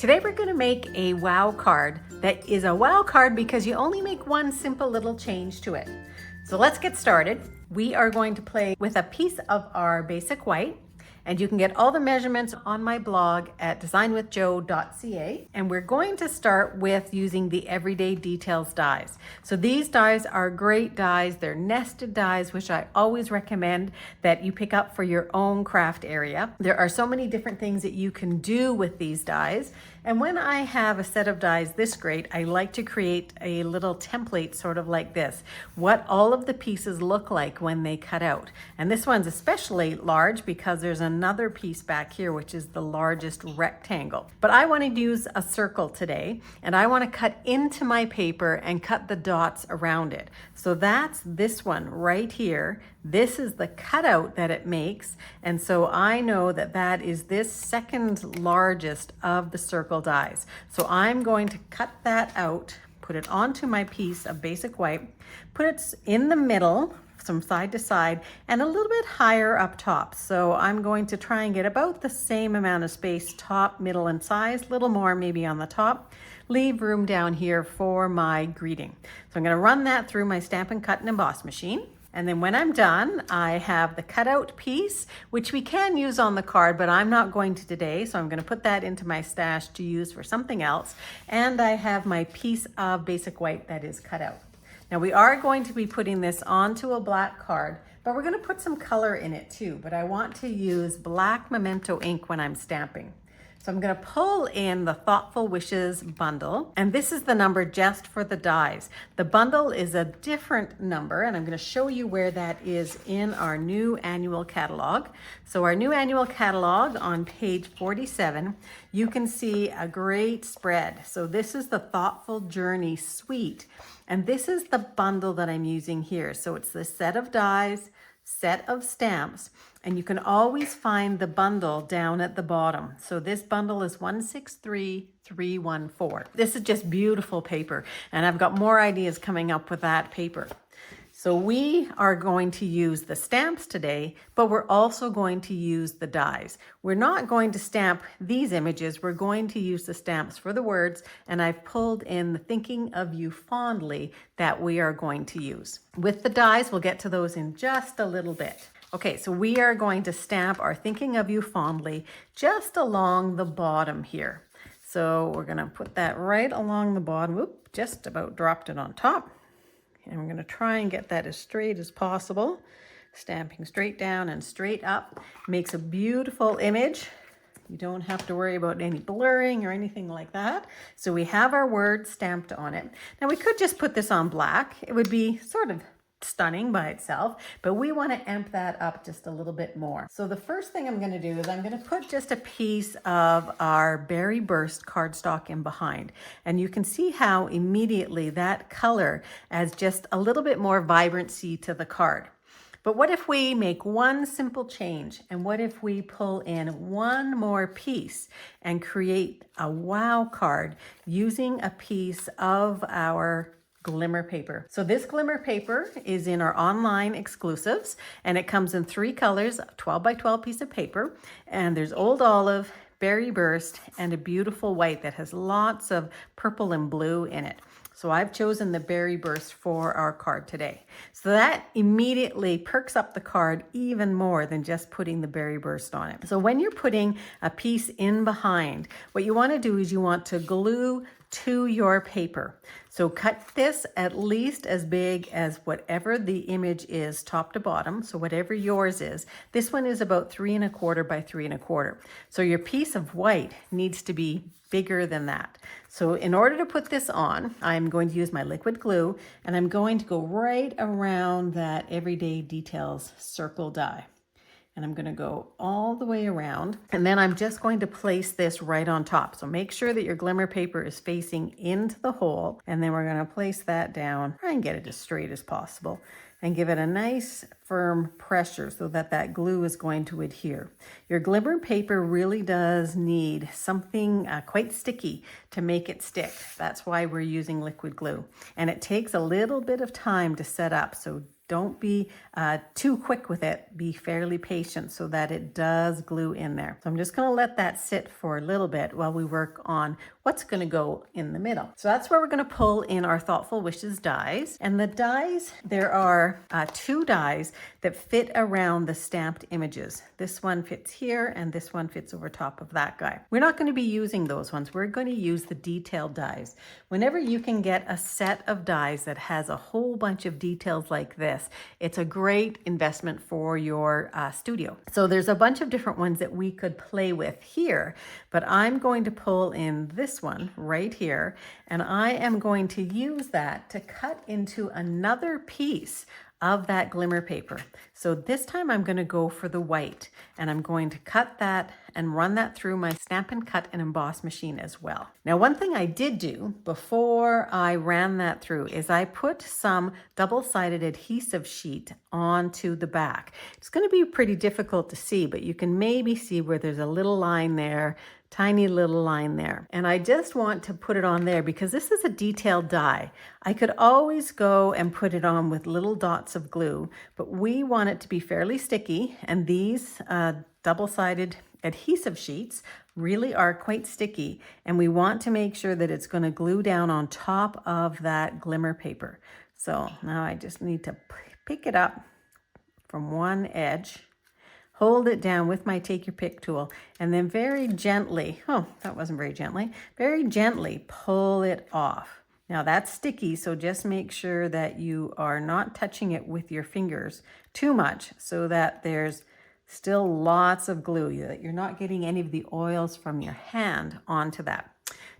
Today we're going to make a wow card that is a wow card because you only make one simple little change to it. So let's get started. We are going to play with a piece of our basic white, and you can get all the measurements on my blog at designwithjo.ca. And we're going to start with using the Everyday Details dies. So these dies are great dies. They're nested dies, which I always recommend that you pick up for your own craft area. There are so many different things that you can do with these dies. And when I have a set of dies this great, I like to create a little template sort of like this, what all of the pieces look like when they cut out. And this one's especially large because there's another piece back here, which is the largest rectangle. But I want to use a circle today, and I want to cut into my paper and cut the dots around it. So that's this one right here. This is the cutout that it makes. And so I know that that is this second largest of the circle dies. So I'm going to cut that out, put it onto my piece of basic white, put it in the middle, from side to side, and a little bit higher up top. So I'm going to try and get about the same amount of space, top, middle, and size, a little more maybe on the top. Leave room down here for my greeting. So I'm going to run that through my Stampin' Cut and Emboss machine. And then when I'm done, I have the cutout piece, which we can use on the card, but I'm not going to today. So I'm going to put that into my stash to use for something else. And I have my piece of basic white that is cut out. Now we are going to be putting this onto a black card, but we're going to put some color in it too. But I want to use black Memento ink when I'm stamping. So I'm going to pull in the Thoughtful Wishes bundle, and this is the number just for the dies. The bundle is a different number, and I'm going to show you where that is in our new annual catalog. So our new annual catalog on page 47, you can see a great spread. So this is the Thoughtful Journey Suite, and this is the bundle that I'm using here. So it's the set of dies, set of stamps, and you can always find the bundle down at the bottom. So this bundle is 163314. This is just beautiful paper, and I've got more ideas coming up with that paper. So we are going to use the stamps today, but we're also going to use the dies. We're not going to stamp these images. We're going to use the stamps for the words, and I've pulled in the Thinking of You Fondly that we are going to use. With the dies, we'll get to those in just a little bit. Okay, so we are going to stamp our Thinking of You Fondly just along the bottom here. So we're gonna put that right along the bottom. Whoop, just about dropped it on top. And we're gonna try and get that as straight as possible. Stamping straight down and straight up. Makes a beautiful image. You don't have to worry about any blurring or anything like that. So we have our word stamped on it. Now we could just put this on black. It would be sort of stunning by itself, but we want to amp that up just a little bit more. So the first thing I'm going to do is I'm going to put just a piece of our Berry Burst cardstock in behind, and you can see how immediately that color adds just a little bit more vibrancy to the card. But what if we make one simple change, and what if we pull in one more piece and create a wow card using a piece of our glimmer paper. So this glimmer paper is in our online exclusives, and it comes in 3 colors, 12 by 12 piece of paper, and there's Old Olive, Berry Burst, and a beautiful white that has lots of purple and blue in it. So I've chosen the Berry Burst for our card today. So that immediately perks up the card even more than just putting the Berry Burst on it. So when you're putting a piece in behind, what you want to do is you want to glue to your paper. So cut this at least as big as whatever the image is top to bottom. So whatever yours is. This one is about 3 1/4 by 3 1/4. So your piece of white needs to be bigger than that. So in order to put this on, I'm going to use my liquid glue, and I'm going to go right around that Everyday Details circle die. And I'm going to go all the way around, and then I'm just going to place this right on top. So make sure that your glimmer paper is facing into the hole, and then we're going to place that down. Try and get it as straight as possible and give it a nice firm pressure so that that glue is going to adhere. Your glimmer paper really does need something quite sticky to make it stick. That's why we're using liquid glue, and it takes a little bit of time to set up. So don't be too quick with it. Be fairly patient so that it does glue in there. So I'm just going to let that sit for a little bit while we work on what's going to go in the middle. So that's where we're going to pull in our Thoughtful Wishes dies. And the dies, there are 2 dies that fit around the stamped images. This one fits here and this one fits over top of that guy. We're not going to be using those ones. We're going to use the detailed dies. Whenever you can get a set of dies that has a whole bunch of details like this, it's a great investment for your studio. So there's a bunch of different ones that we could play with here, but I'm going to pull in this one right here, and I am going to use that to cut into another piece of that glimmer paper. So this time I'm going to go for the white, and I'm going to cut that and run that through my Stampin' Cut and Emboss machine as well. Now, one thing I did do before I ran that through is I put some double-sided adhesive sheet onto the back. It's going to be pretty difficult to see, but you can maybe see where there's a little line there, tiny little line there. And I just want to put it on there because this is a detailed die. I could always go and put it on with little dots of glue, but we want it to be fairly sticky, and these double-sided adhesive sheets really are quite sticky, and we want to make sure that it's going to glue down on top of that glimmer paper. So now I just need to pick it up from one edge, hold it down with my Take Your Pick tool, and then very gently, oh, that wasn't very gently, very gently pull it off. Now that's sticky, so just make sure that you are not touching it with your fingers too much so that there's still lots of glue, that you're not getting any of the oils from your hand onto that.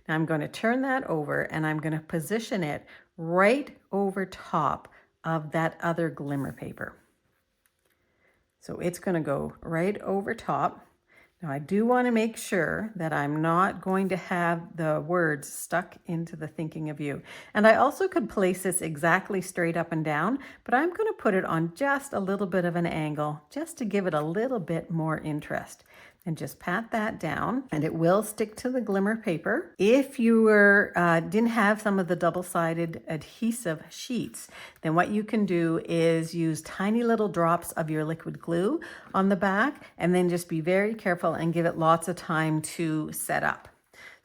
Now I'm going to turn that over, and I'm going to position it right over top of that other glimmer paper. So it's going to go right over top. Now I do want to make sure that I'm not going to have the words stuck into the Thinking of You. And I also could place this exactly straight up and down, but I'm going to put it on just a little bit of an angle just to give it a little bit more interest. And just pat that down, and it will stick to the glimmer paper. If you didn't have some of the double-sided adhesive sheets, then what you can do is use tiny little drops of your liquid glue on the back, and then just be very careful and give it lots of time to set up.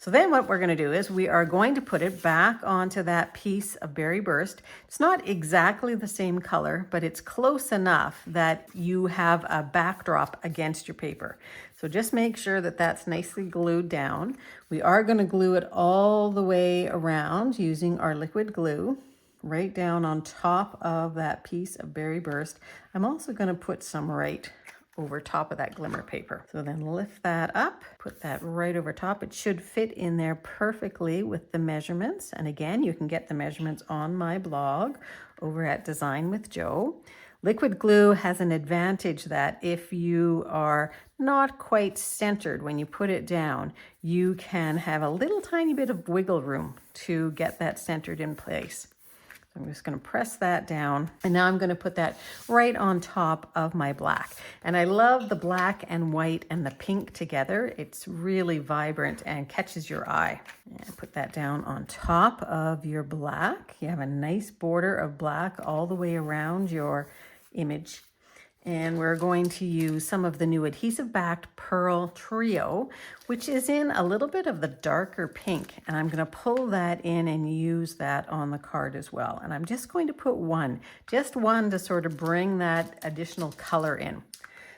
So then what we're going to do is we are going to put it back onto that piece of Berry Burst. It's not exactly the same color, but it's close enough that you have a backdrop against your paper. So just make sure that that's nicely glued down. We are going to glue it all the way around using our liquid glue right down on top of that piece of Berry Burst. I'm also going to put some right over top of that glimmer paper. So then lift that up, put that right over top. It should fit in there perfectly with the measurements. And again, you can get the measurements on my blog over at Design with Jo. Liquid glue has an advantage that if you are not quite centered when you put it down, you can have a little tiny bit of wiggle room to get that centered in place. I'm just going to press that down, and now I'm going to put that right on top of my black. And I love the black and white and the pink together. It's really vibrant and catches your eye. And put that down on top of your black. You have a nice border of black all the way around your image. And we're going to use some of the new adhesive backed Pearl Trio, which is in a little bit of the darker pink. And I'm going to pull that in and use that on the card as well. And I'm just going to put just one to sort of bring that additional color in.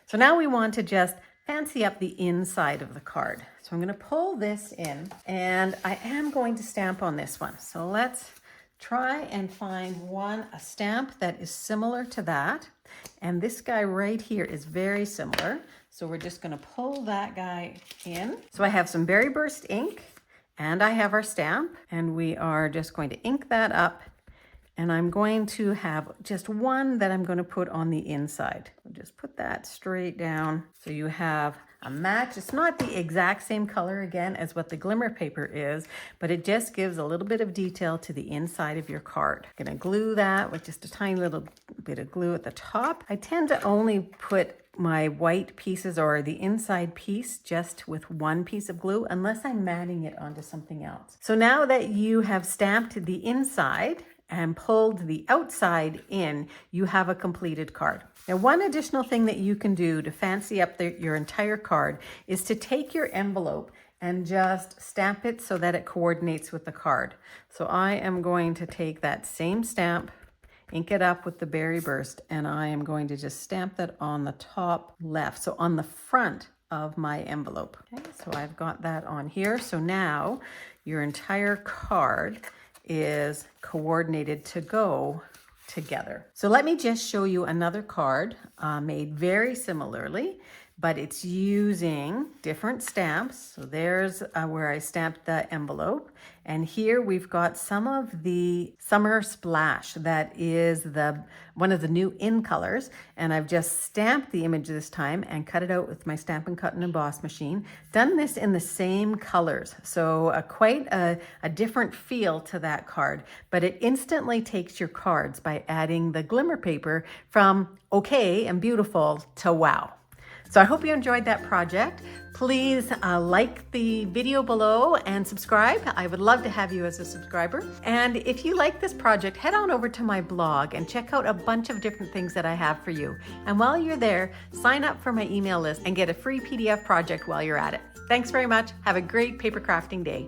So now we want to just fancy up the inside of the card. So I'm going to pull this in, and I am going to stamp on this one. So let's try and find a stamp that is similar to that. And this guy right here is very similar. So we're just going to pull that guy in. So I have some Berry Burst ink, and I have our stamp, and we are just going to ink that up. And I'm going to have just one that I'm going to put on the inside. I'll just put that straight down. So you have a match. It's not the exact same color again as what the glimmer paper is, but it just gives a little bit of detail to the inside of your card. I'm going to glue that with just a tiny little bit of glue at the top. I tend to only put my white pieces or the inside piece just with one piece of glue unless I'm matting it onto something else. So now that you have stamped the inside and pulled the outside in, you have a completed card. Now, one additional thing that you can do to fancy up your entire card is to take your envelope and just stamp it so that it coordinates with the card. So I am going to take that same stamp, ink it up with the Berry Burst, and I am going to just stamp that on the top left, so on the front of my envelope. Okay, so I've got that on here. So now your entire card is coordinated to go together. So let me just show you another card made very similarly, but it's using different stamps. So there's where I stamped the envelope. And here we've got some of the Summer Splash. That is one of the new in colors. And I've just stamped the image this time and cut it out with my Stampin' Cut and Emboss machine. Done this in the same colors. So quite a different feel to that card, but it instantly takes your cards by adding the glimmer paper from okay and beautiful to wow. So I hope you enjoyed that project. Please like the video below and subscribe. I would love to have you as a subscriber. And if you like this project, head on over to my blog and check out a bunch of different things that I have for you. And while you're there, sign up for my email list and get a free PDF project while you're at it. Thanks very much. Have a great paper crafting day.